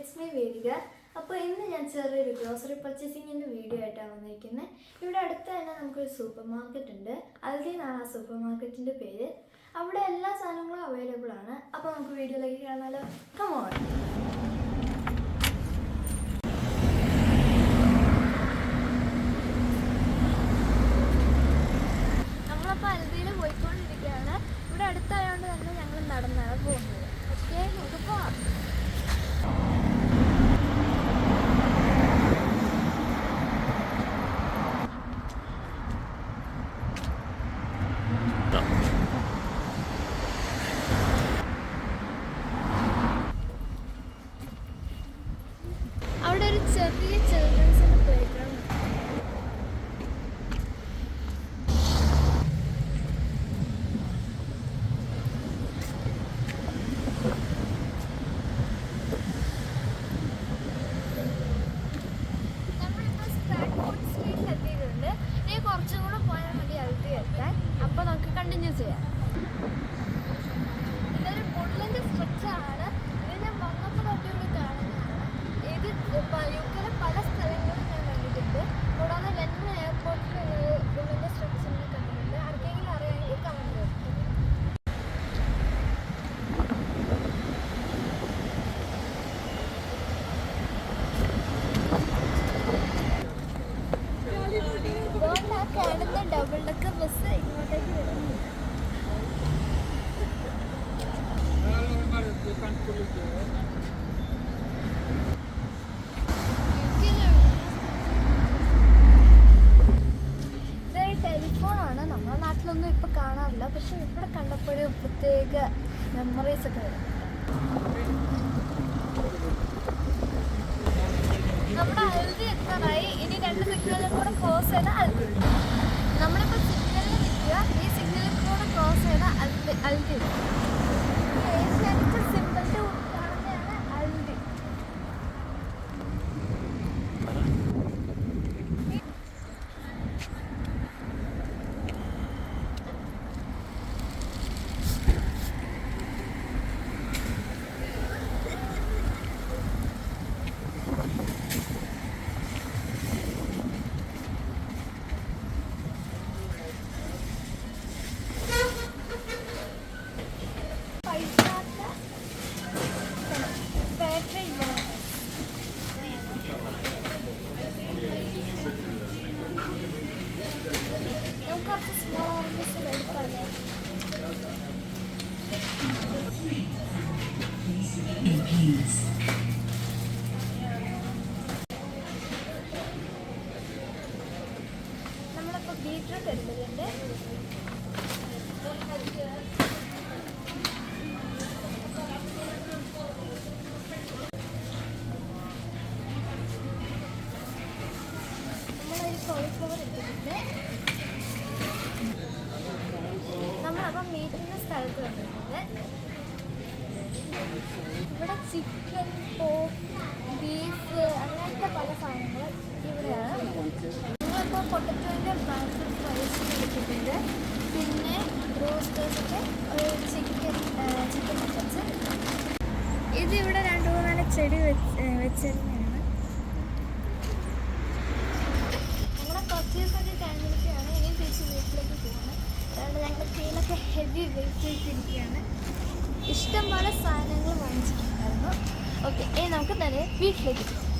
It's me വേദിക. അപ്പോൾ ഇന്ന് ഞാൻ ചെറിയൊരു ഗ്രോസറി പർച്ചേസിങ്ങിൻ്റെ വീഡിയോ ആയിട്ടാണ് വന്നിരിക്കുന്നത്. ഇവിടെ അടുത്ത് തന്നെ നമുക്കൊരു സൂപ്പർ മാർക്കറ്റ് ഉണ്ട്. അൽദി എന്നാണ് ആ സൂപ്പർ മാർക്കറ്റിൻ്റെ പേര്. അവിടെ എല്ലാ സാധനങ്ങളും അവൈലബിൾ ആണ്. അപ്പോൾ നമുക്ക് വീഡിയോയിലേക്ക് കാണാമല്ലോ. Come on. നമ്മളപ്പോൾ അൽദിയിൽ പോയിക്കൊണ്ടിരിക്കുകയാണ്. ഇവിടെ അടുത്തായതുകൊണ്ട് തന്നെ ഞങ്ങൾ നടന്നാണ് പോകുന്നത്. ഓക്കെ, നമുക്ക് പോവാം. അവിടെ ഒരു ചെറിയ ചിൽഡ്രൻസിൻ്റെ പ്ലേ ഗ്രൗണ്ട്. നമ്മളിപ്പോൾ സ്ട്രാറ്റ്ഫോർഡ് സ്ട്രീറ്റിൽ എത്തിയിട്ടുണ്ട്. ഇനി കുറച്ചും കൂടെ പോയാൽ മതി അൽദി എത്താൻ. അപ്പോൾ നമുക്ക് കണ്ടിന്യൂ ചെയ്യാം. ഇതൊരു വുഡ്ലൻഡ് സ്ട്രക്ചറാണ്. ഇത് ഞാൻ വന്നപ്പോൾ തൊട്ടിവിടെ കാണുന്നതാണ്. ഇത് യുകെയിലെ പല സ്ഥലങ്ങളും ഞാൻ കണ്ടിട്ടുണ്ട്. കൂടാതെ ലണ്ടൻ എയർപോർട്ടിൽ വുഡ്ലൻഡ് സ്ട്രക്ചറിനെ കണ്ടിട്ടുണ്ട്. ആർക്കെങ്കിലും അറിയാമെങ്കിൽ കമന്റ് ചെയ്യും. കാണുന്ന ഡബിൾ ഡെക്കർ ബസ് ഇങ്ങോട്ടേക്ക് വരുന്നു. ഇതൊരു ടെലിഫോണാണ്. നമ്മുടെ നാട്ടിലൊന്നും ഇപ്പൊ കാണാറില്ല. പക്ഷെ ഇവിടെ കണ്ടപ്പോഴും പ്രത്യേക മെമ്മറീസ് ഒക്കെ വരും. നമ്മുടെ അൽദി എത്താറായി. ഇനി 2 സിഗ്നലും കൂടെ ക്രോസ് ചെയ്ത അൽദി. നമ്മളിപ്പോൾ സിഗ്നലിൽ നിൽക്കുക. ഈ സിഗ്നലിൽ കൂടെ ക്രോസ് ചെയ്ത അൽദി. ഏഷ്യാനെറ്റ് സിമ്പിളിൻ്റെ കാണുന്നതാണ് അൽദി. നമ്മളിപ്പോൾ ബീറ്റ്റൂട്ട് എടുത്തിട്ടുണ്ട്. നമ്മളൊരു കോളിഫ്ലവർ എടുത്തിട്ടുണ്ട്. നമ്മളപ്പം മീറ്റിൻ്റെ സ്ഥലത്ത് വന്നിട്ടുണ്ട്. ഇവിടെ ചിക്കൻ, പോർക്ക്, ബീഫ് അങ്ങനത്തെ പല സാധനങ്ങൾ ഇവിടെയാണ്. നമ്മളിപ്പോൾ പൊട്ടറ്റോൻ്റെ ബാറ്റർ ഫ്രൈസ് എടുത്തിട്ടുണ്ട്. പിന്നെ റോസ്റ്റേഴ്സിൻ്റെ ഒരു ചിക്കൻ നഗറ്റ്സ്. ഇതിവിടെ 2-3 ചെടി വെച്ചിരുന്നതാണ്. അങ്ങനെ പർച്ചേസൊക്കെ കഴിഞ്ഞിരിക്കുകയാണ്. ഇനി തിരിച്ച് വീട്ടിലേക്ക് പോകുന്നത്. അതുകൊണ്ട് ഞങ്ങൾ കയ്യിലൊക്കെ ഹെവി വെയിറ്റ് ചെയ്തിരിക്കുകയാണ്. ഇഷ്ടംപോലെ സാധനങ്ങൾ വാങ്ങിച്ചിട്ടുണ്ടായിരുന്നു. ഓക്കെ, ഇനി നമുക്ക് തന്നെ വീട്ടിലേക്ക് പോകാം.